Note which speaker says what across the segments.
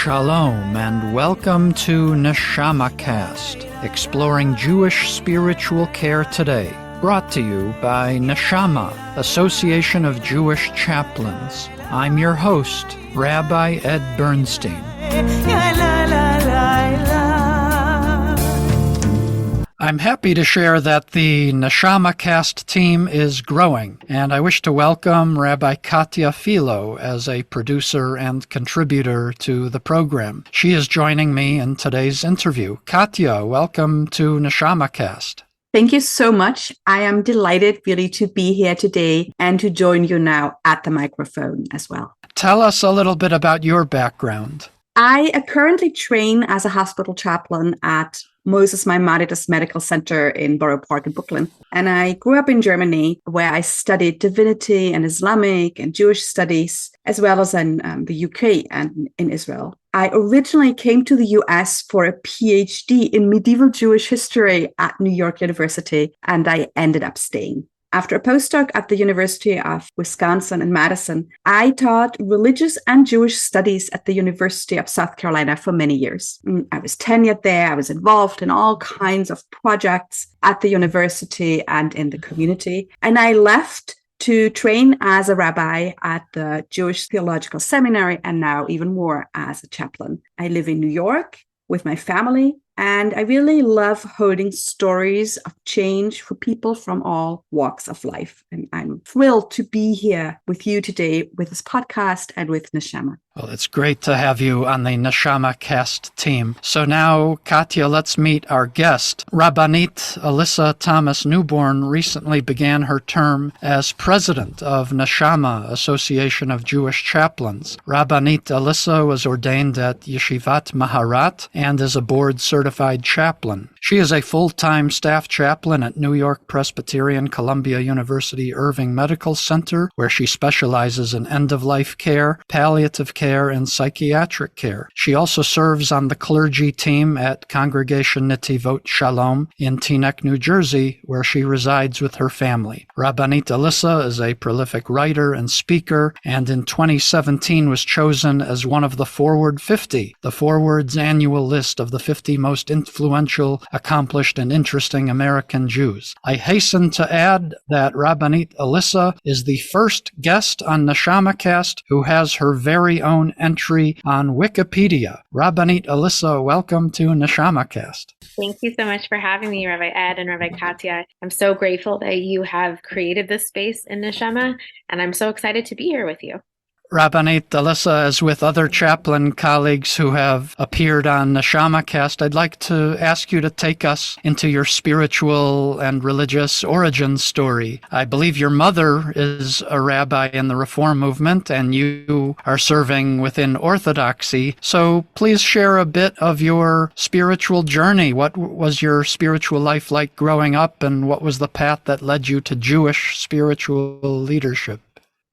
Speaker 1: Shalom and welcome to NeshamaCast, exploring Jewish spiritual care today, brought to you by Neshama, Association of Jewish Chaplains. I'm your host, Rabbi Ed Bernstein. I'm happy to share that the NeshamaCast team is growing, and I wish to welcome Rabbi Katya Philo as a producer and contributor to the program. She is joining me in today's interview. Katya, welcome to NeshamaCast.
Speaker 2: Thank you so much. I am delighted really to be here today and to join you now at the microphone as well.
Speaker 1: Tell us a little bit about your background.
Speaker 2: I currently train as a hospital chaplain at Moses Maimonides Medical Center in Borough Park in Brooklyn. And I grew up in Germany, where I studied divinity and Islamic and Jewish studies, as well as in the UK and in Israel. I originally came to the US for a PhD in medieval Jewish history at New York University, and I ended up staying. After a postdoc at the University of Wisconsin in Madison, I taught religious and Jewish studies at the University of South Carolina for many years. I was tenured there. I was involved in all kinds of projects at the university and in the community. And I left to train as a rabbi at the Jewish Theological Seminary, and now even more as a chaplain. I live in New York with my family, and I really love holding stories of change for people from all walks of life. And I'm thrilled to be here with you today with this podcast and with Neshama.
Speaker 1: Well, it's great to have you on the NeshamaCast team. So now, Katya, let's meet our guest. Rabbanit Alissa Thomas Newborn recently began her term as president of Neshama, Association of Jewish Chaplains. Rabbanit Alissa was ordained at Yeshivat Maharat and is a board-certified chaplain. She is a full-time staff chaplain at New York Presbyterian Columbia University Irving Medical Center, where she specializes in end-of-life care, palliative care, and psychiatric care. She also serves on the clergy team at Congregation Netivot Shalom in Teaneck, New Jersey, where she resides with her family. Rabbanit Alissa is a prolific writer and speaker, and in 2017 was chosen as one of the Forward 50, the Forward's annual list of the 50 most influential, accomplished, and interesting American Jews. I hasten to add that Rabbanit Alissa is the first guest on NeshamaCast who has her very own entry on Wikipedia. Rabbanit Alissa, welcome to NeshamaCast.
Speaker 3: Thank you so much for having me, Rabbi Ed and Rabbi Katya. I'm so grateful that you have created this space in Neshama, and I'm so excited to be here with you.
Speaker 1: Rabbanit Alissa, as with other chaplain colleagues who have appeared on NeshamaCast, I'd like to ask you to take us into your spiritual and religious origin story. I believe your mother is a rabbi in the Reform movement, and you are serving within Orthodoxy. So please share a bit of your spiritual journey. What was your spiritual life like growing up, and what was the path that led you to Jewish spiritual leadership?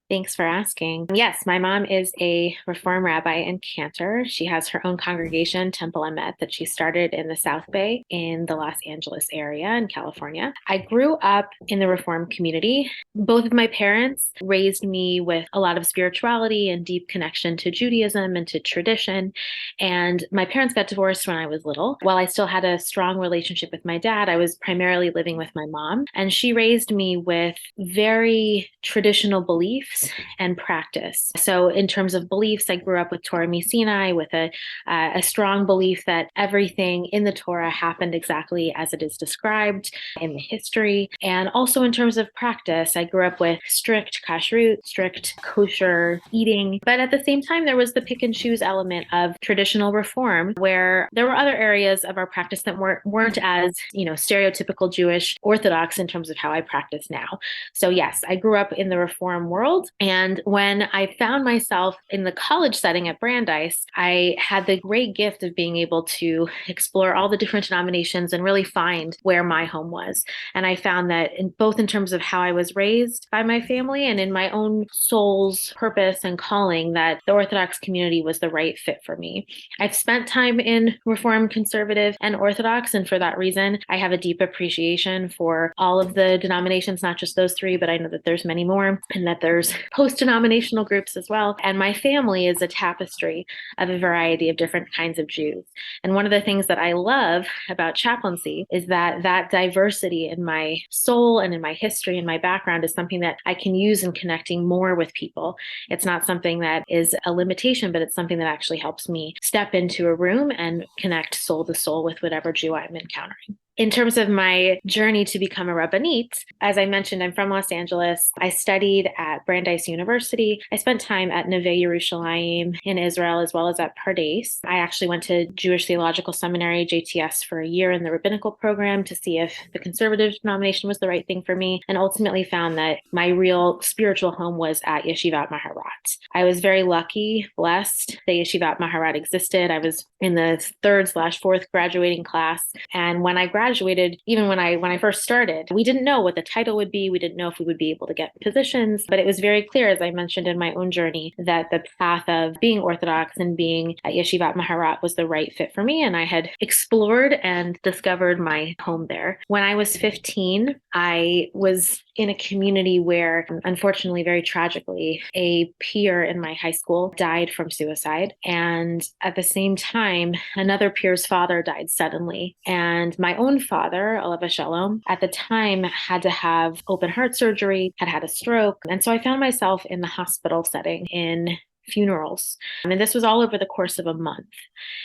Speaker 3: Thanks for asking. Yes, my mom is a Reform rabbi in Cantor. She has her own congregation, Temple Emet, that she started in the South Bay in the Los Angeles area in California. I grew up in the Reform community. Both of my parents raised me with a lot of spirituality and deep connection to Judaism and to tradition. And my parents got divorced when I was little. While I still had a strong relationship with my dad, I was primarily living with my mom. And she raised me with very traditional beliefs and practice. So in terms of beliefs, I grew up with Torah Sinai with a strong belief that everything in the Torah happened exactly as it is described in the history. And also in terms of practice, I grew up with strict kashrut, strict kosher eating. But at the same time, there was the pick and choose element of traditional reform, where there were other areas of our practice that weren't as, stereotypical Jewish Orthodox in terms of how I practice now. So yes, I grew up in the Reform world. And when I found myself in the college setting at Brandeis, I had the great gift of being able to explore all the different denominations and really find where my home was. And I found that both in terms of how I was raised by my family and in my own soul's purpose and calling, that the Orthodox community was the right fit for me. I've spent time in Reform, Conservative, and Orthodox, and for that reason, I have a deep appreciation for all of the denominations, not just those three, but I know that there's many more, and that there's post-denominational groups as well. And my family is a tapestry of a variety of different kinds of Jews. And one of the things that I love about chaplaincy is that diversity in my soul and in my history and my background is something that I can use in connecting more with people. It's not something that is a limitation, but it's something that actually helps me step into a room and connect soul to soul with whatever Jew I'm encountering. In terms of my journey to become a Rabbanit, as I mentioned, I'm from Los Angeles. I studied at Brandeis University. I spent time at Neve Yerushalayim in Israel, as well as at Pardes. I actually went to Jewish Theological Seminary, JTS, for a year in the rabbinical program to see if the conservative denomination was the right thing for me, and ultimately found that my real spiritual home was at Yeshivat Maharat. I was very lucky, blessed that Yeshivat Maharat existed. I was in the 3rd/4th graduating class, and when I graduated, even when I first started, we didn't know what the title would be. We didn't know if we would be able to get positions, but it was very clear, as I mentioned in my own journey, that the path of being Orthodox and being at Yeshivat Maharat was the right fit for me. And I had explored and discovered my home there. When I was 15, I was in a community where, unfortunately, very tragically, a peer in my high school died from suicide. And at the same time, another peer's father died suddenly. And my own father, Alav Shalom, at the time had to have open heart surgery, had a stroke. And so I found myself in the hospital setting in funerals. And this was all over the course of a month.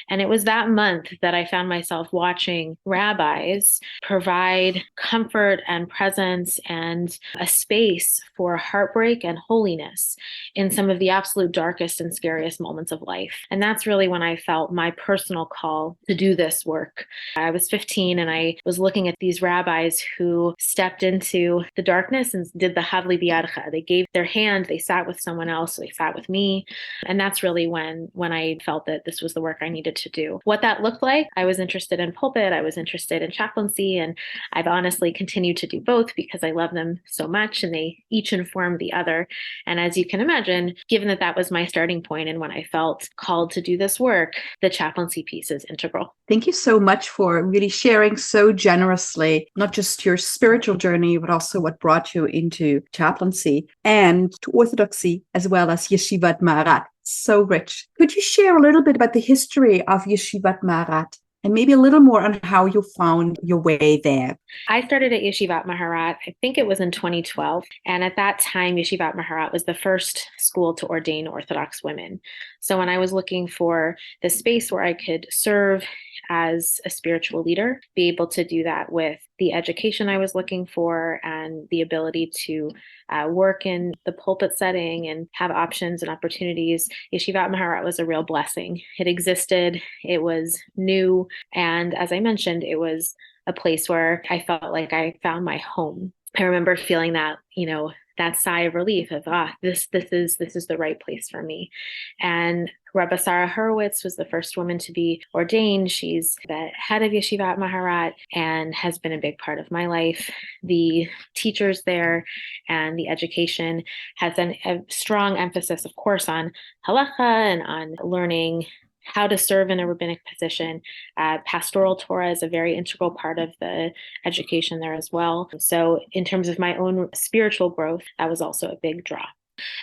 Speaker 3: And it was that month that I found myself watching rabbis provide comfort and presence and a space for heartbreak and holiness in some of the absolute darkest and scariest moments of life. And that's really when I felt my personal call to do this work. I was 15 and I was looking at these rabbis who stepped into the darkness and did the Havli Biyadcha. They gave their hand, they sat with someone else, they sat with me. And that's really when I felt that this was the work I needed to do. What that looked like, I was interested in pulpit, I was interested in chaplaincy, and I've honestly continued to do both because I love them so much and they each inform the other. And as you can imagine, given that was my starting point and when I felt called to do this work, the chaplaincy piece is integral.
Speaker 2: Thank you so much for really sharing so generously, not just your spiritual journey, but also what brought you into chaplaincy and to Orthodoxy, as well as Yeshivat Maharat. So rich. Could you share a little bit about the history of Yeshivat Maharat and maybe a little more on how you found your way there?
Speaker 3: I started at Yeshivat Maharat, I think it was in 2012. And at that time, Yeshivat Maharat was the first school to ordain Orthodox women. So when I was looking for the space where I could serve as a spiritual leader, be able to do that with the education I was looking for and the ability to work in the pulpit setting and have options and opportunities, Yeshivat Maharat was a real blessing. It existed, it was new, and as I mentioned, it was a place where I felt like I found my home. I remember feeling that, that sigh of relief of, this is the right place for me. And Rabbi Sarah Hurwitz was the first woman to be ordained. She's the head of Yeshivat Maharat and has been a big part of my life. The teachers there and the education has a strong emphasis, of course, on halacha and on learning how to serve in a rabbinic position. Pastoral Torah is a very integral part of the education there as well. So in terms of my own spiritual growth, that was also a big draw.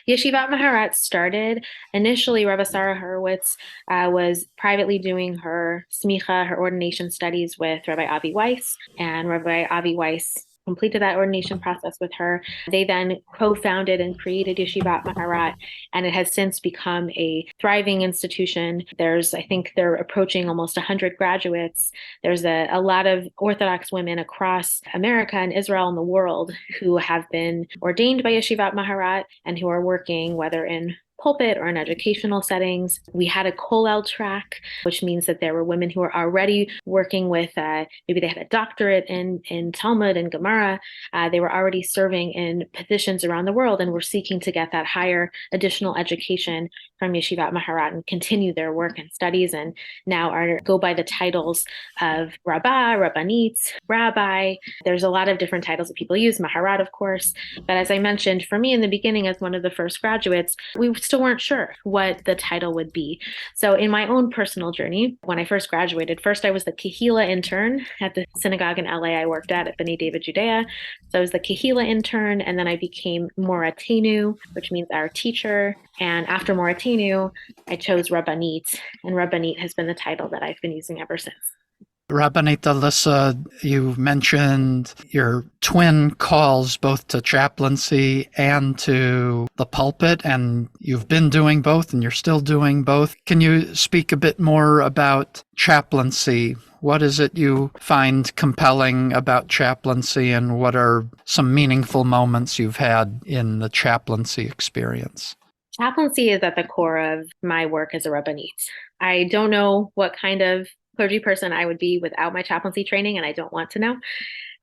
Speaker 3: Yeshivat Maharat started, initially Rabbi Sarah Hurwitz was privately doing her smicha, her ordination studies with Rabbi Avi Weiss, and Rabbi Avi Weiss completed that ordination process with her. They then co-founded and created Yeshivat Maharat, and it has since become a thriving institution. I think they're approaching almost 100 graduates. There's a lot of Orthodox women across America and Israel and the world who have been ordained by Yeshivat Maharat and who are working, whether in pulpit or in educational settings. We had a kollel track, which means that there were women who were already working with, maybe they had a doctorate in Talmud and Gemara. They were already serving in positions around the world and were seeking to get that higher additional education from Yeshivat Maharat and continue their work and studies, and now go by the titles of Rabbah, Rabbanit, Rabbi. There's a lot of different titles that people use, Maharat, of course. But as I mentioned, for me in the beginning, as one of the first graduates, we still still weren't sure what the title would be. So in my own personal journey, when I first graduated, first I was the Kahila intern at the synagogue in LA I worked at B'nai David Judea. So I was the Kahila intern, and then I became Moratenu, which means our teacher. And after Moratenu, I chose Rabbanit, and Rabbanit has been the title that I've been using ever since.
Speaker 1: Rabbanit Alissa, you mentioned your twin calls both to chaplaincy and to the pulpit, and you've been doing both and you're still doing both. Can you speak a bit more about chaplaincy? What is it you find compelling about chaplaincy, and what are some meaningful moments you've had in the chaplaincy experience?
Speaker 3: Chaplaincy is at the core of my work as a Rabbanit. I don't know what kind of clergy person I would be without my chaplaincy training, and I don't want to know.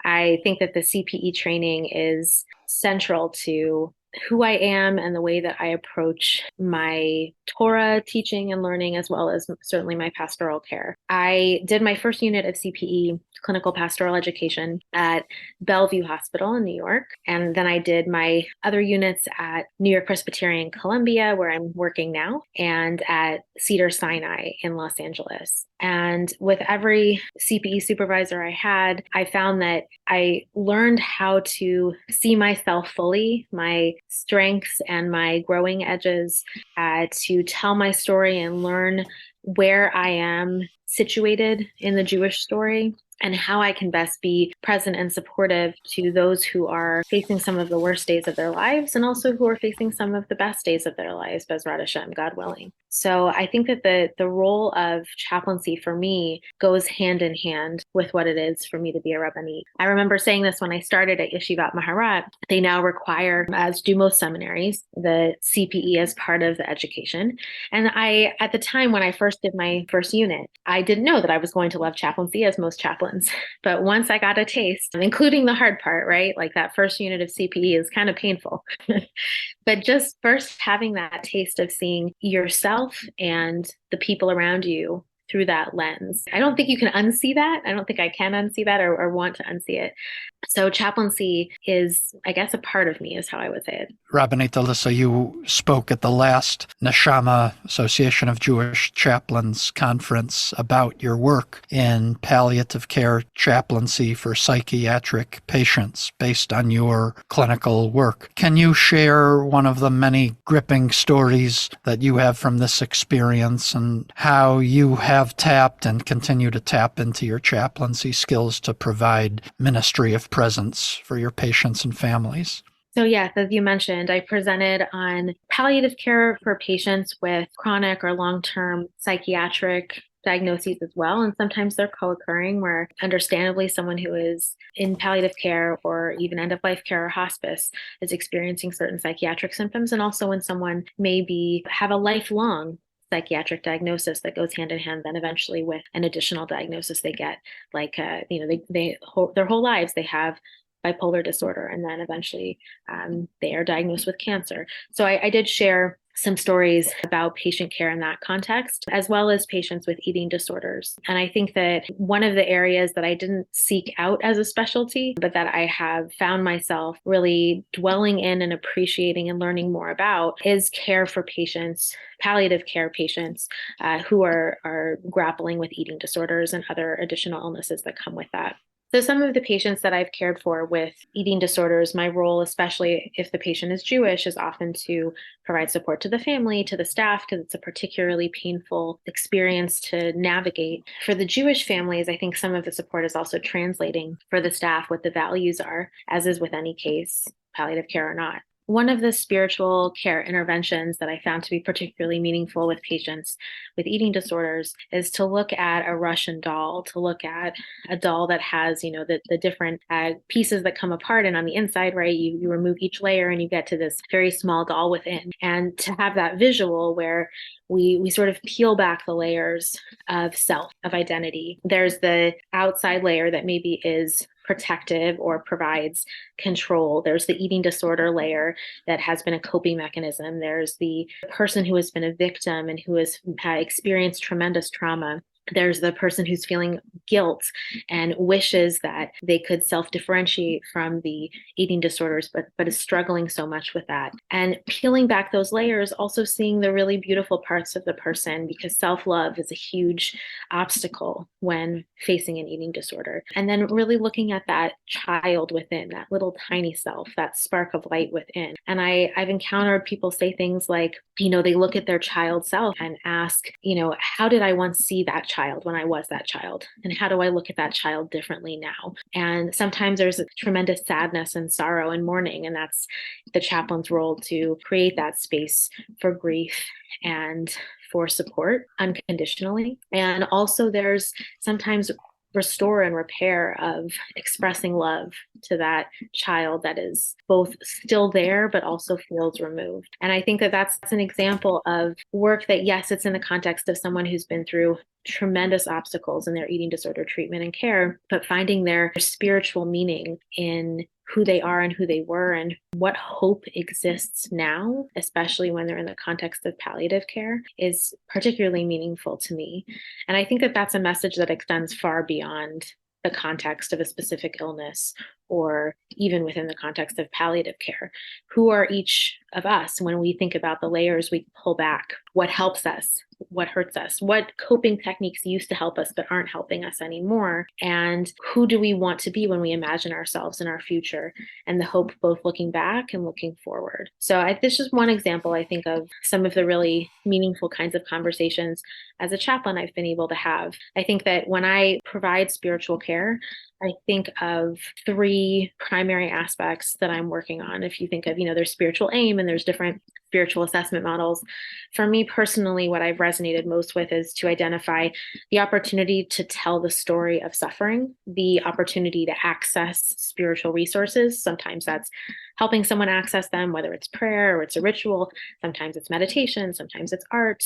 Speaker 3: I think that the CPE training is central to who I am and the way that I approach my Torah teaching and learning, as well as certainly my pastoral care. I did my first unit of CPE, clinical pastoral education, at Bellevue Hospital in New York. And then I did my other units at New York Presbyterian Columbia, where I'm working now, and at Cedar Sinai in Los Angeles. And with every CPE supervisor I had, I found that I learned how to see myself fully, my strengths and my growing edges, to tell my story and learn where I am situated in the Jewish story, and how I can best be present and supportive to those who are facing some of the worst days of their lives, and also who are facing some of the best days of their lives, Bezrat Hashem, God willing. So I think that the role of chaplaincy for me goes hand in hand with what it is for me to be a Rabbanit. I remember saying this when I started at Yeshivat Maharat. They now require, as do most seminaries, the CPE as part of the education. And I, at the time when I first did my first unit, I didn't know that I was going to love chaplaincy, as most chaplains. But once I got a taste, including the hard part, right? Like that first unit of CPE is kind of painful. But just first having that taste of seeing yourself and the people around you through that lens. I don't think you can unsee that. I don't think I can unsee that or want to unsee it. So chaplaincy is, I guess, a part of me is how I would say it.
Speaker 1: Rabbanit Alissa, you spoke at the last Neshama, Association of Jewish Chaplains conference, about your work in palliative care chaplaincy for psychiatric patients based on your clinical work. Can you share one of the many gripping stories that you have from this experience, and how you have tapped and continue to tap into your chaplaincy skills to provide ministry of presence for your patients and families?
Speaker 3: So yes, as you mentioned, I presented on palliative care for patients with chronic or long-term psychiatric diagnoses as well. And sometimes they're co-occurring, where understandably someone who is in palliative care or even end-of-life care or hospice is experiencing certain psychiatric symptoms. And also when someone may have a lifelong psychiatric diagnosis that goes hand in hand then eventually with an additional diagnosis they get, like their whole lives they have bipolar disorder, and then eventually they are diagnosed with cancer. So I did share some stories about patient care in that context, as well as patients with eating disorders. And I think that one of the areas that I didn't seek out as a specialty, but that I have found myself really dwelling in and appreciating and learning more about, is care for patients, palliative care patients who are grappling with eating disorders and other additional illnesses that come with that. So some of the patients that I've cared for with eating disorders, my role, especially if the patient is Jewish, is often to provide support to the family, to the staff, because it's a particularly painful experience to navigate. For the Jewish families, I think some of the support is also translating for the staff what the values are, as is with any case, palliative care or not. One of the spiritual care interventions that I found to be particularly meaningful with patients with eating disorders is to look at a Russian doll, to look at a doll that has, the different pieces that come apart. And on the inside, right, you remove each layer and you get to this very small doll within. And to have that visual where we sort of peel back the layers of self, of identity. There's the outside layer that maybe is protective or provides control. There's the eating disorder layer that has been a coping mechanism. There's the person who has been a victim and who has experienced tremendous trauma. There's the person who's feeling guilt and wishes that they could self-differentiate from the eating disorders, but is struggling so much with that. And peeling back those layers, also seeing the really beautiful parts of the person, because self-love is a huge obstacle when facing an eating disorder. And then really looking at that child within, that little tiny self, that spark of light within. And I've encountered people say things like, they look at their child self and ask, how did I once see that child when I was that child? And how do I look at that child differently now? And sometimes there's a tremendous sadness and sorrow and mourning, and that's the chaplain's role, to create that space for grief and for support unconditionally. And also there's sometimes restore and repair of expressing love to that child that is both still there, but also feels removed. And I think that that's an example of work that, yes, it's in the context of someone who's been through tremendous obstacles in their eating disorder treatment and care, but finding their spiritual meaning in who they are and who they were and what hope exists now, especially when they're in the context of palliative care, is particularly meaningful to me. And I think that that's a message that extends far beyond the context of a specific illness or even within the context of palliative care. Who are each of us when we think about the layers we pull back? What helps us? What hurts us? What coping techniques used to help us but aren't helping us anymore? And who do we want to be when we imagine ourselves in our future? And the hope both looking back and looking forward. So this is one example, I think, of some of the really meaningful kinds of conversations as a chaplain I've been able to have. I think that when I provide spiritual care, I think of three primary aspects that I'm working on. If you think of, there's spiritual aim and there's different spiritual assessment models. For me personally, what I've resonated most with is to identify the opportunity to tell the story of suffering, the opportunity to access spiritual resources. Sometimes that's helping someone access them, whether it's prayer or it's a ritual. Sometimes it's meditation, sometimes it's art.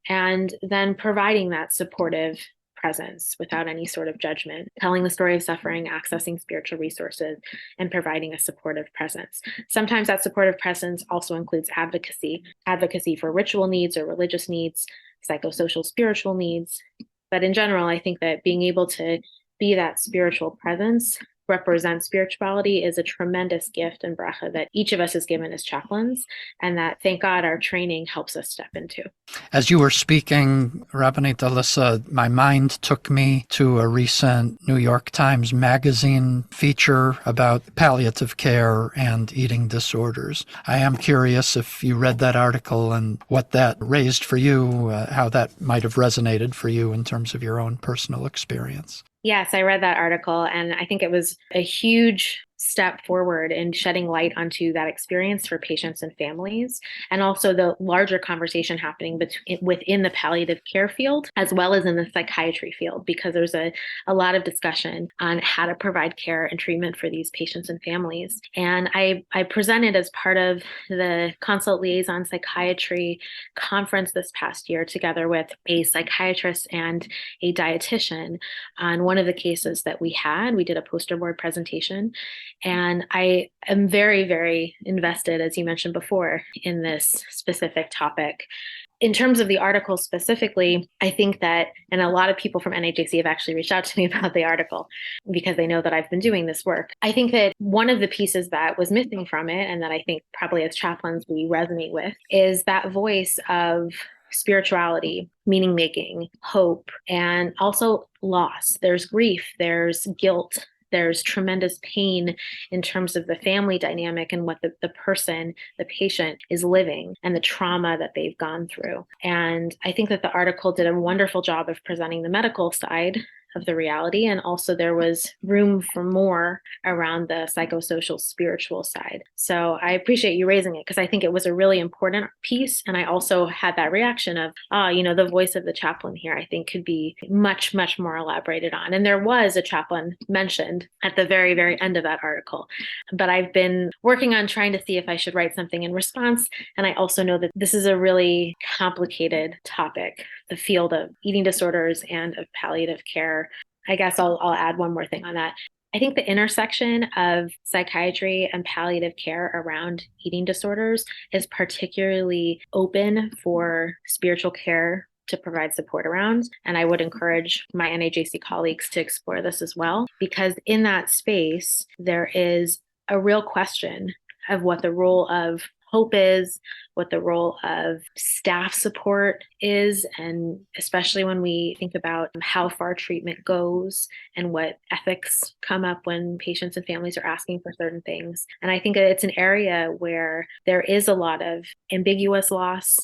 Speaker 3: And then providing that supportive presence without any sort of judgment, telling the story of suffering, accessing spiritual resources, and providing a supportive presence. Sometimes that supportive presence also includes advocacy for ritual needs or religious needs, psychosocial spiritual needs. But in general, I think that being able to be that spiritual presence, represent spirituality, is a tremendous gift and bracha that each of us is given as chaplains, and that, thank God, our training helps us step into.
Speaker 1: As you were speaking, Rabbanit Alissa, my mind took me to a recent New York Times Magazine feature about palliative care and eating disorders. I am curious if you read that article and what that raised for you, how that might have resonated for you in terms of your own personal experience.
Speaker 3: Yes, I read that article, and I think it was a huge step forward in shedding light onto that experience for patients and families, and also the larger conversation happening within the palliative care field, as well as in the psychiatry field, because there's a lot of discussion on how to provide care and treatment for these patients and families. And I presented as part of the Consult Liaison Psychiatry Conference this past year, together with a psychiatrist and a dietitian, on one of the cases that we had. We did a poster board presentation. And I am very, very invested, as you mentioned before, in this specific topic. In terms of the article specifically, I think that, and a lot of people from NAJC have actually reached out to me about the article because they know that I've been doing this work. I think that one of the pieces that was missing from it, and that I think probably as chaplains we resonate with, is that voice of spirituality, meaning making, hope, and also loss. There's grief, there's guilt, there's tremendous pain in terms of the family dynamic and what the person, the patient, is living and the trauma that they've gone through. And I think that the article did a wonderful job of presenting the medical side of the reality. And also there was room for more around the psychosocial spiritual side. So I appreciate you raising it because I think it was a really important piece. And I also had that reaction of, the voice of the chaplain here, I think could be much, much more elaborated on. And there was a chaplain mentioned at the very, very end of that article. But I've been working on trying to see if I should write something in response. And I also know that this is a really complicated topic, the field of eating disorders and of palliative care. I guess I'll add one more thing on that. I think the intersection of psychiatry and palliative care around eating disorders is particularly open for spiritual care to provide support around. And I would encourage my NAJC colleagues to explore this as well, because in that space, there is a real question of what the role of hope is, what the role of staff support is, and especially when we think about how far treatment goes and what ethics come up when patients and families are asking for certain things. And I think that it's an area where there is a lot of ambiguous loss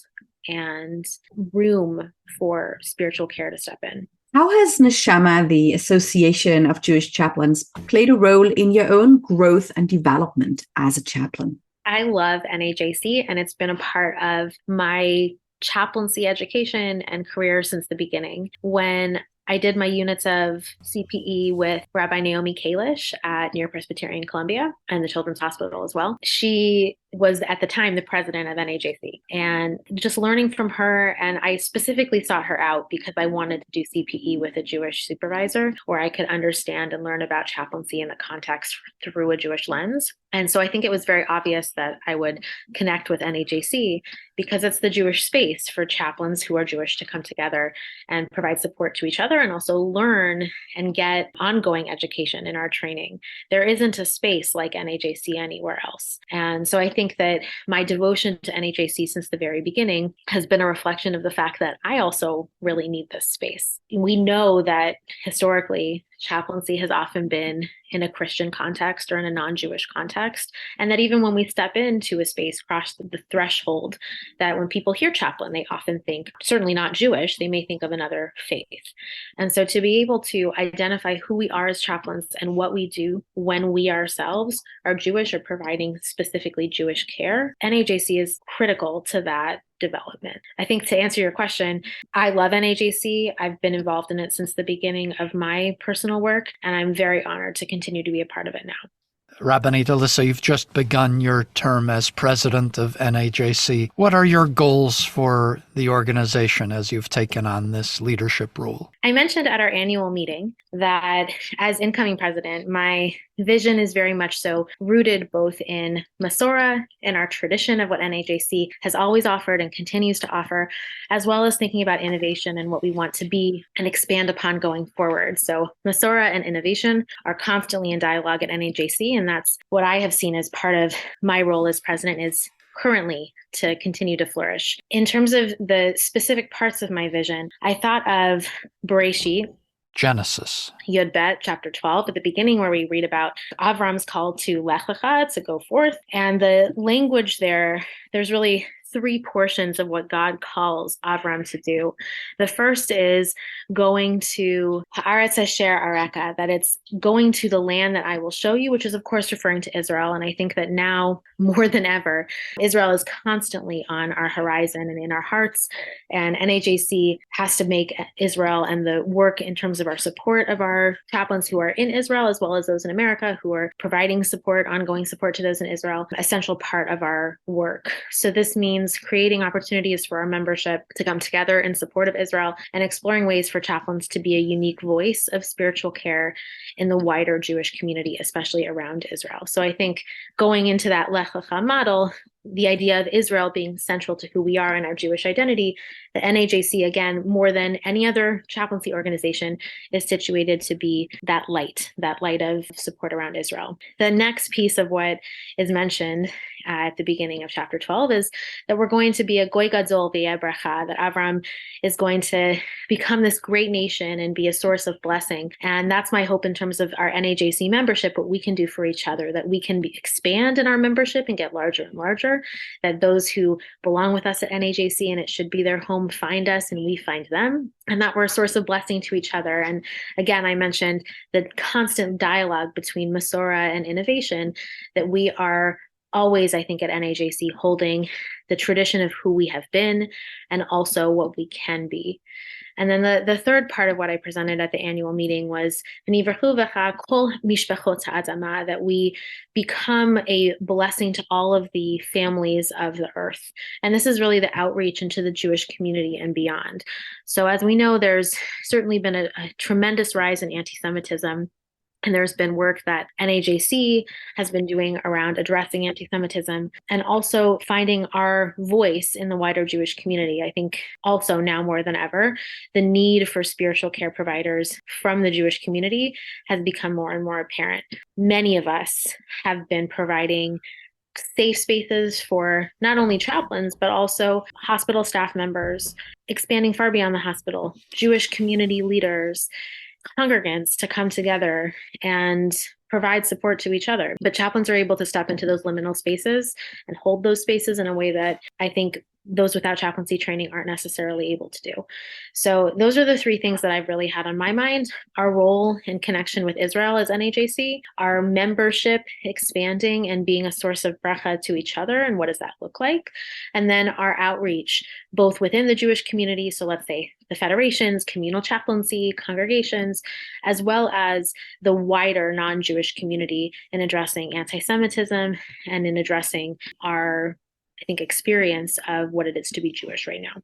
Speaker 3: and room for spiritual care to step in.
Speaker 2: How has Neshama, the Association of Jewish Chaplains, played a role in your own growth and development as a chaplain?
Speaker 3: I love NAJC, and it's been a part of my chaplaincy education and career since the beginning. When I did my units of CPE with Rabbi Naomi Kalish at Near Presbyterian Columbia and the Children's Hospital as well. She was at the time the president of NAJC, and just learning from her. And I specifically sought her out because I wanted to do CPE with a Jewish supervisor where I could understand and learn about chaplaincy in the context through a Jewish lens. And so I think it was very obvious that I would connect with NAJC because it's the Jewish space for chaplains who are Jewish to come together and provide support to each other and also learn and get ongoing education in our training. There isn't a space like NAJC anywhere else. And so I think that my devotion to NAJC since the very beginning has been a reflection of the fact that I also really need this space. We know that historically, chaplaincy has often been in a Christian context or in a non-Jewish context. And that even when we step into a space, cross the threshold, that when people hear chaplain, they often think, certainly not Jewish, they may think of another faith. And so to be able to identify who we are as chaplains and what we do when we ourselves are Jewish or providing specifically Jewish care, NAJC is critical to that development. I think to answer your question, I love NAJC. I've been involved in it since the beginning of my personal work, and I'm very honored to continue to be a part of it now.
Speaker 1: Rabbanit Alissa, you've just begun your term as president of NAJC. What are your goals for the organization as you've taken on this leadership role?
Speaker 3: I mentioned at our annual meeting that as incoming president, my vision is very much so rooted both in Masorah, in our tradition of what NAJC has always offered and continues to offer, as well as thinking about innovation and what we want to be and expand upon going forward. So Masorah and innovation are constantly in dialogue at NAJC, and that's what I have seen as part of my role as president is currently to continue to flourish. In terms of the specific parts of my vision, I thought of Bereshit,
Speaker 1: Genesis.
Speaker 3: Yud Bet, chapter 12, at the beginning where we read about Avram's call to Lech Lecha, to go forth. And the language there's really three portions of what God calls Avram to do. The first is going to Haaretz Asher Areka, that it's going to the land that I will show you, which is of course referring to Israel. And I think that now more than ever, Israel is constantly on our horizon and in our hearts. And NAJC has to make Israel and the work in terms of our support of our chaplains who are in Israel, as well as those in America who are providing support, ongoing support to those in Israel, an essential part of our work. So this means creating opportunities for our membership to come together in support of Israel and exploring ways for chaplains to be a unique voice of spiritual care in the wider Jewish community, especially around Israel. So I think going into that Lech Lecha model, the idea of Israel being central to who we are in our Jewish identity, the NAJC, again, more than any other chaplaincy organization, is situated to be that light of support around Israel. The next piece of what is mentioned at the beginning of chapter 12 is that we're going to be a Goy Gadol v'yeh bracha, that Avram is going to become this great nation and be a source of blessing. And that's my hope in terms of our NAJC membership, what we can do for each other, that we can expand in our membership and get larger and larger, that those who belong with us at NAJC and it should be their home find us and we find them, and that we're a source of blessing to each other. And again, I mentioned the constant dialogue between Masorah and innovation, that we are always, I think, at NAJC holding the tradition of who we have been and also what we can be. And then the third part of what I presented at the annual meeting was that we become a blessing to all of the families of the earth. And this is really the outreach into the Jewish community and beyond. So as we know, there's certainly been a tremendous rise in anti-Semitism And there's been work that NAJC has been doing around addressing anti-Semitism and also finding our voice in the wider Jewish community. I think also now more than ever, the need for spiritual care providers from the Jewish community has become more and more apparent. Many of us have been providing safe spaces for not only chaplains, but also hospital staff members, expanding far beyond the hospital, Jewish community leaders, congregants to come together and provide support to each other. But chaplains are able to step into those liminal spaces and hold those spaces in a way that I think those without chaplaincy training aren't necessarily able to do. So those are the three things that I've really had on my mind: our role in connection with Israel as NAJC, our membership expanding and being a source of bracha to each other, and what does that look like? And then our outreach, both within the Jewish community, so let's say the federations, communal chaplaincy, congregations, as well as the wider non-Jewish community in addressing anti-Semitism and in addressing our, I think, experience of what it is to be Jewish right now.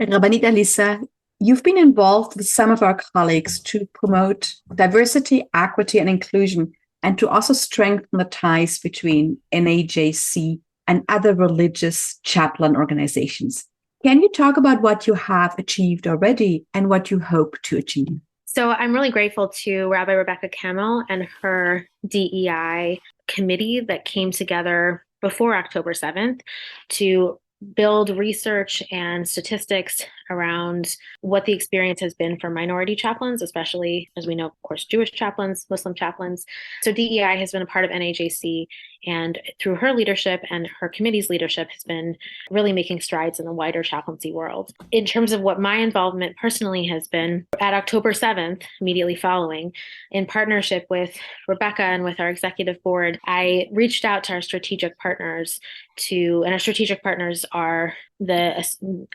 Speaker 2: Rabbanit Alissa, you've been involved with some of our colleagues to promote diversity, equity, and inclusion, and to also strengthen the ties between NAJC and other religious chaplain organizations. Can you talk about what you have achieved already and what you hope to achieve?
Speaker 3: So I'm really grateful to Rabbi Rebecca Camel and her DEI committee that came together before October 7th to build research and statistics around what the experience has been for minority chaplains, especially, as we know, of course, Jewish chaplains, Muslim chaplains. So DEI has been a part of NAJC, and through her leadership and her committee's leadership has been really making strides in the wider chaplaincy world. In terms of what my involvement personally has been, at October 7th, immediately following, in partnership with Rebecca and with our executive board, I reached out to our strategic partners and our strategic partners are the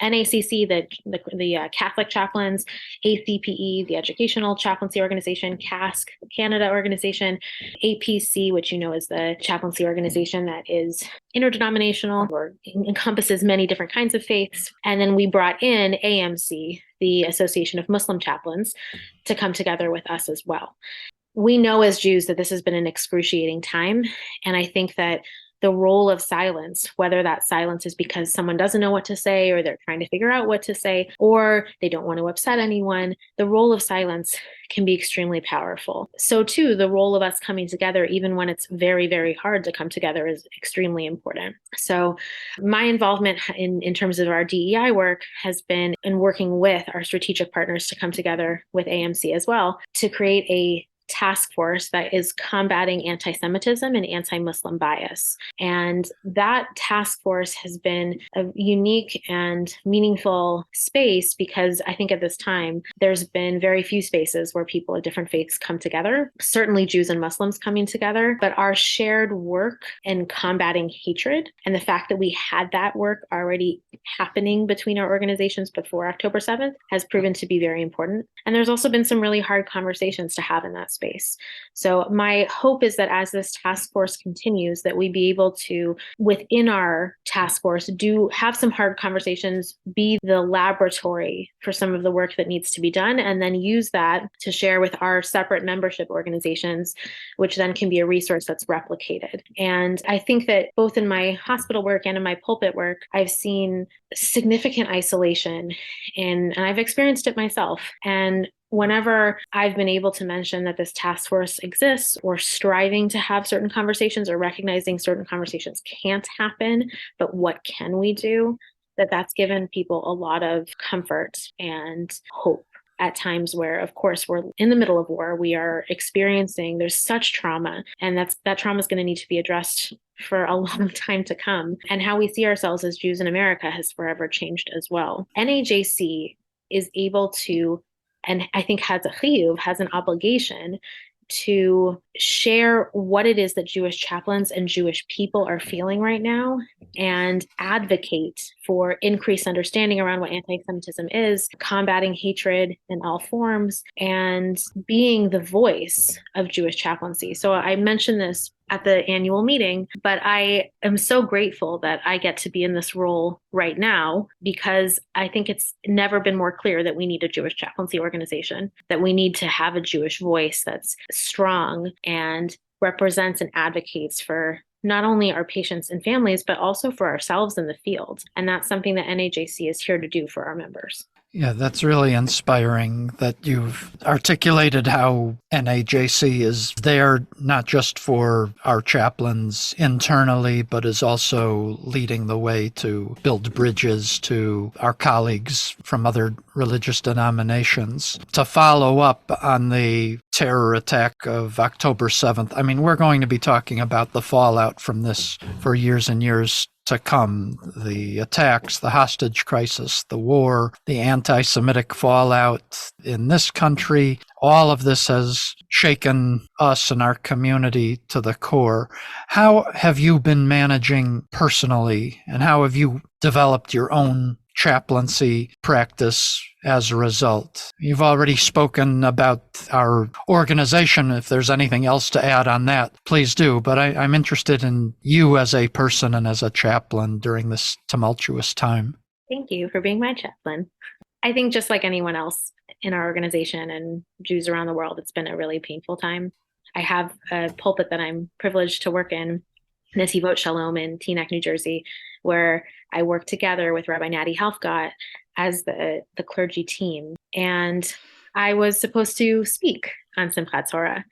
Speaker 3: NACC, the Catholic Chaplains, ACPE, the Educational Chaplaincy Organization, CASC, Canada organization, APC, which you know is the chaplaincy organization that is interdenominational or encompasses many different kinds of faiths. And then we brought in AMC, the Association of Muslim Chaplains, to come together with us as well. We know as Jews that this has been an excruciating time. And I think that the role of silence, whether that silence is because someone doesn't know what to say or they're trying to figure out what to say or they don't want to upset anyone, the role of silence can be extremely powerful. So too, the role of us coming together, even when it's very, very hard to come together, is extremely important. So my involvement in terms of our DEI work has been in working with our strategic partners to come together with AMC as well to create a task force that is combating anti-Semitism and anti-Muslim bias. And that task force has been a unique and meaningful space because I think at this time, there's been very few spaces where people of different faiths come together, certainly Jews and Muslims coming together, but our shared work in combating hatred and the fact that we had that work already happening between our organizations before October 7th has proven to be very important. And there's also been some really hard conversations to have in that space. So my hope is that as this task force continues, that we be able to, within our task force, have some hard conversations, be the laboratory for some of the work that needs to be done, and then use that to share with our separate membership organizations, which then can be a resource that's replicated. And I think that both in my hospital work and in my pulpit work, I've seen significant isolation and I've experienced it myself. And whenever I've been able to mention that this task force exists or striving to have certain conversations or recognizing certain conversations can't happen, but what can we do? That's given people a lot of comfort and hope at times where, of course, we're in the middle of war. We are experiencing, there's such trauma, and that trauma is going to need to be addressed for a long time to come. And how we see ourselves as Jews in America has forever changed as well. NAJC is able to, and I think has an obligation to share what it is that Jewish chaplains and Jewish people are feeling right now and advocate for increased understanding around what anti-Semitism is, combating hatred in all forms, and being the voice of Jewish chaplaincy. So I mentioned this at the annual meeting. But I am so grateful that I get to be in this role right now, because I think it's never been more clear that we need a Jewish chaplaincy organization, that we need to have a Jewish voice that's strong and represents and advocates for not only our patients and families, but also for ourselves in the field. And that's something that NAJC is here to do for our members.
Speaker 1: Yeah, that's really inspiring that you've articulated how NAJC is there not just for our chaplains internally, but is also leading the way to build bridges to our colleagues from other religious denominations. To follow up on the terror attack of October 7th, I mean, we're going to be talking about the fallout from this for years and years to come. The attacks, the hostage crisis, the war, the anti-Semitic fallout in this country, all of this has shaken us and our community to the core. How have you been managing personally, and how have you developed your own chaplaincy practice as a result? You've already spoken about our organization. If there's anything else to add on that, please do. But I'm interested in you as a person and as a chaplain during this tumultuous time.
Speaker 3: Thank you for being my chaplain. I think just like anyone else in our organization and Jews around the world, it's been a really painful time. I have a pulpit that I'm privileged to work in, Nesivot Shalom in Teaneck, New Jersey, where I work together with Rabbi Natty Halfgott as the clergy team. And I was supposed to speak on Simchat Torah.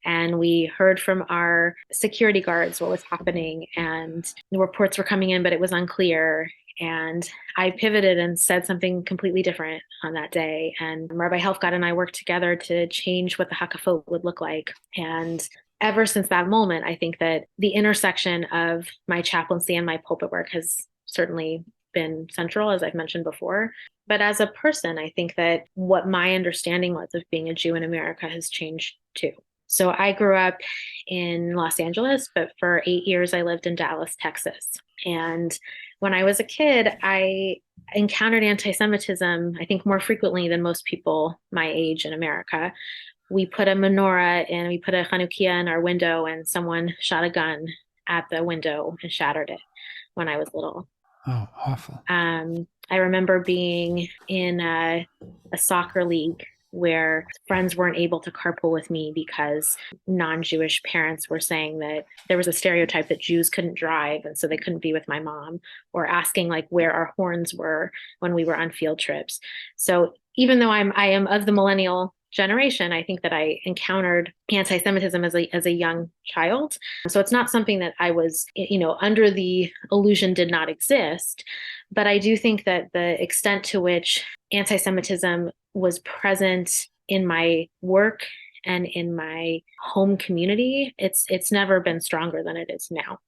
Speaker 3: And we heard from our security guards what was happening, and the reports were coming in, but it was unclear. And I pivoted and said something completely different on that day. And Rabbi Helfgott and I worked together to change what the Hakafot would look like. And ever since that moment, I think that the intersection of my chaplaincy and my pulpit work has certainly been central, as I've mentioned before. But as a person, I think that what my understanding was of being a Jew in America has changed too. So I grew up in Los Angeles, but for 8 years, I lived in Dallas, Texas. And when I was a kid, I encountered anti-Semitism, I think more frequently than most people my age in America. We put a menorah and we put a Chanukiah in our window, and someone shot a gun at the window and shattered it when I was little.
Speaker 1: Oh, awful.
Speaker 3: I remember being in a soccer league where friends weren't able to carpool with me because non-Jewish parents were saying that there was a stereotype that Jews couldn't drive, and so they couldn't be with my mom, or asking like where our horns were when we were on field trips. So even though I am of the millennial generation, I think that I encountered anti-Semitism as a young child. So it's not something that I was, under the illusion did not exist. But I do think that the extent to which anti-Semitism was present in my work and in my home community, it's never been stronger than it is now.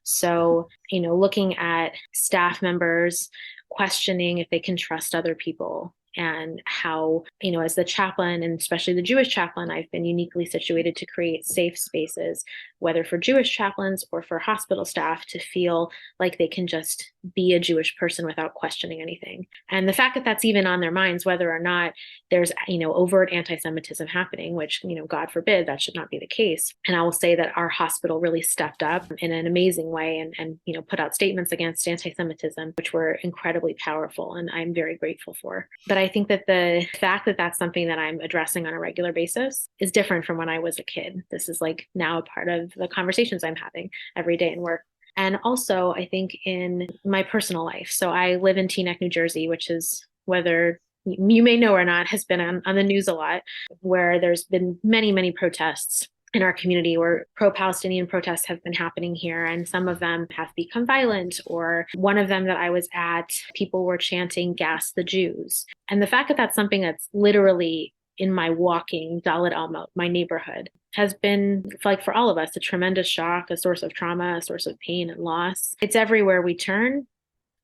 Speaker 3: So, looking at staff members questioning if they can trust other people, and how, as the chaplain, and especially the Jewish chaplain, I've been uniquely situated to create safe spaces, whether for Jewish chaplains or for hospital staff, to feel like they can just be a Jewish person without questioning anything. And the fact that that's even on their minds, whether or not there's, overt anti-Semitism happening, which, God forbid, that should not be the case. And I will say that our hospital really stepped up in an amazing way and put out statements against anti-Semitism, which were incredibly powerful, and I'm very grateful for. But I think that the fact that that's something that I'm addressing on a regular basis is different from when I was a kid. This is like now a part of the conversations I'm having every day in work. And also, I think in my personal life. So I live in Teaneck, New Jersey, which is, whether you may know or not, has been on the news a lot, where there's been many, many protests in our community, where pro-Palestinian protests have been happening here, and some of them have become violent. Or one of them that I was at, people were chanting "Gas the Jews." And the fact that that's something that's literally in my walking Dalit Alma, my neighborhood, has been, like for all of us, a tremendous shock, a source of trauma, a source of pain and loss. It's everywhere we turn.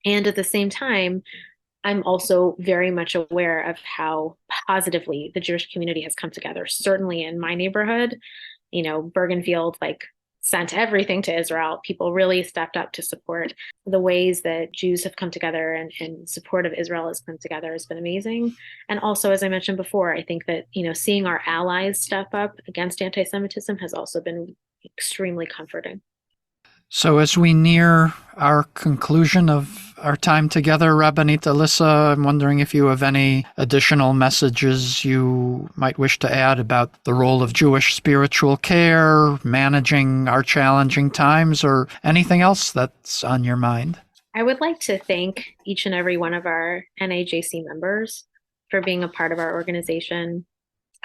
Speaker 3: And at the same time, I'm also very much aware of how positively the Jewish community has come together, certainly in my neighborhood. Bergenfield, like sent everything to Israel. People really stepped up to support. The ways that Jews have come together and support of Israel has come together has been amazing. And also, as I mentioned before, I think that, seeing our allies step up against anti-Semitism has also been extremely comforting.
Speaker 1: So as we near our conclusion of our time together, Rabbanit Alissa, I'm wondering if you have any additional messages you might wish to add about the role of Jewish spiritual care, managing our challenging times, or anything else that's on your mind.
Speaker 3: I would like to thank each and every one of our NAJC members for being a part of our organization,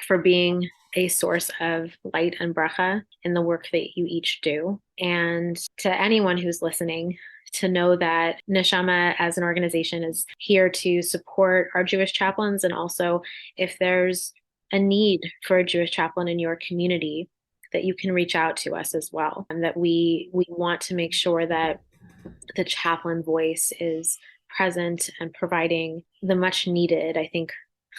Speaker 3: for being a source of light and bracha in the work that you each do. And to anyone who's listening, to know that Neshama as an organization is here to support our Jewish chaplains. And also, if there's a need for a Jewish chaplain in your community, that you can reach out to us as well. And that we want to make sure that the chaplain voice is present and providing the much needed, I think,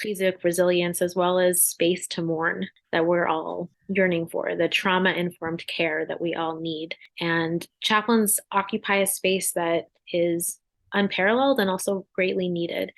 Speaker 3: chizuk, resilience, as well as space to mourn that we're all yearning for, the trauma-informed care that we all need. And chaplains occupy a space that is unparalleled and also greatly needed.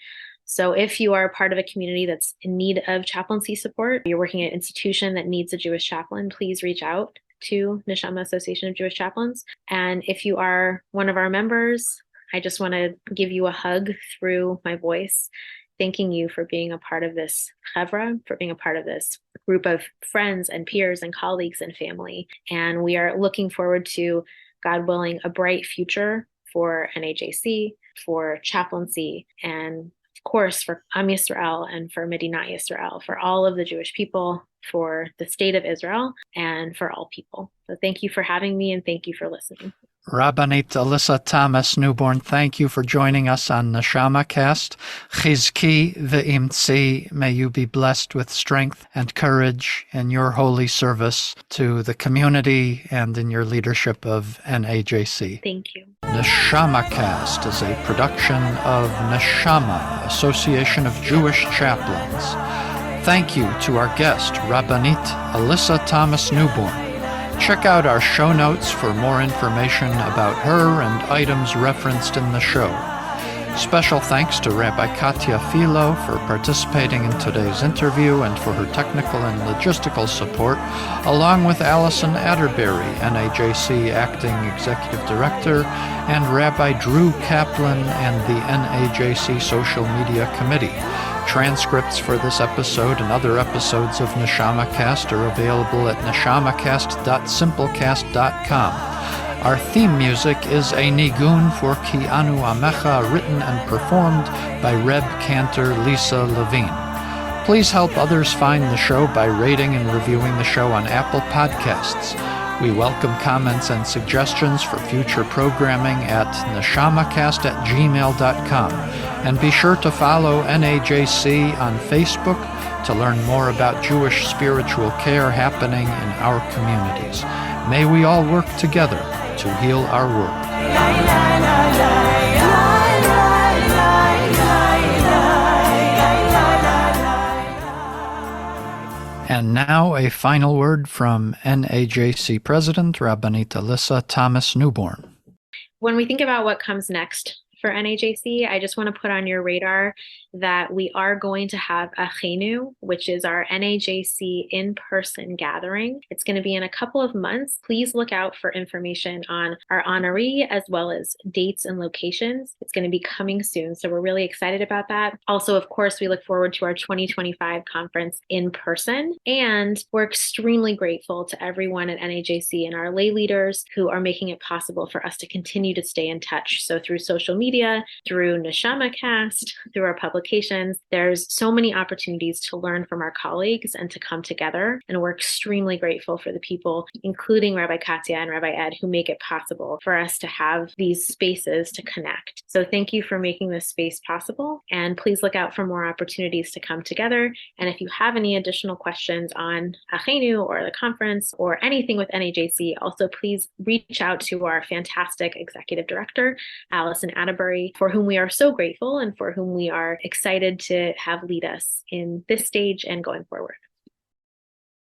Speaker 3: So if you are a part of a community that's in need of chaplaincy support, you're working at an institution that needs a Jewish chaplain, please reach out to Neshama Association of Jewish Chaplains. And if you are one of our members, I just want to give you a hug through my voice, thanking you for being a part of this chevra, for being a part of this group of friends and peers and colleagues and family. And we are looking forward to, God willing, a bright future for NAJC, for chaplaincy, and of course for Am Yisrael and for Medinat Yisrael, for all of the Jewish people, for the state of Israel, and for all people. So thank you for having me, and thank you for listening.
Speaker 1: Rabbanit Alissa Thomas Newborn, thank you for joining us on NeshamaCast. Chizki ve'imtzi, may you be blessed with strength and courage in your holy service to the community and in your leadership of NAJC.
Speaker 3: Thank you.
Speaker 1: NeshamaCast is a production of Neshama, Association of Jewish Chaplains. Thank you to our guest, Rabbanit Alissa Thomas Newborn. Check out our show notes for more information about her and items referenced in the show. Special thanks to Rabbi Katya Philo for participating in today's interview and for her technical and logistical support, along with Allison Atterbury, NAJC Acting Executive Director, and Rabbi Drew Kaplan and the NAJC Social Media Committee. Transcripts for this episode and other episodes of NeshamaCast are available at neshamacast.simplecast.com. Our theme music is a nigun for Ki Anu Amecha, written and performed by Reb Cantor Lisa Levine. Please help others find the show by rating and reviewing the show on Apple Podcasts. We welcome comments and suggestions for future programming at neshamacast@gmail.com. And be sure to follow NAJC on Facebook to learn more about Jewish spiritual care happening in our communities. May we all work together to heal our world. And now a final word from NAJC President Rabbanit Alissa Thomas Newborn.
Speaker 3: When we think about what comes next for NAJC, I just want to put on your radar that we are going to have Achenu, which is our NAJC in-person gathering. It's going to be in a couple of months. Please look out for information on our honoree as well as dates and locations. It's going to be coming soon, so we're really excited about that. Also, of course, we look forward to our 2025 conference in person, and we're extremely grateful to everyone at NAJC and our lay leaders who are making it possible for us to continue to stay in touch. So through social media, through NeshamaCast, through our publications, there's so many opportunities to learn from our colleagues and to come together. And we're extremely grateful for the people, including Rabbi Katya and Rabbi Ed, who make it possible for us to have these spaces to connect. So thank you for making this space possible. And please look out for more opportunities to come together. And if you have any additional questions on Achenu or the conference or anything with NAJC, also please reach out to our fantastic executive director, Allison Atterbury, for whom we are so grateful and for whom we are excited to have lead us in this stage and going forward.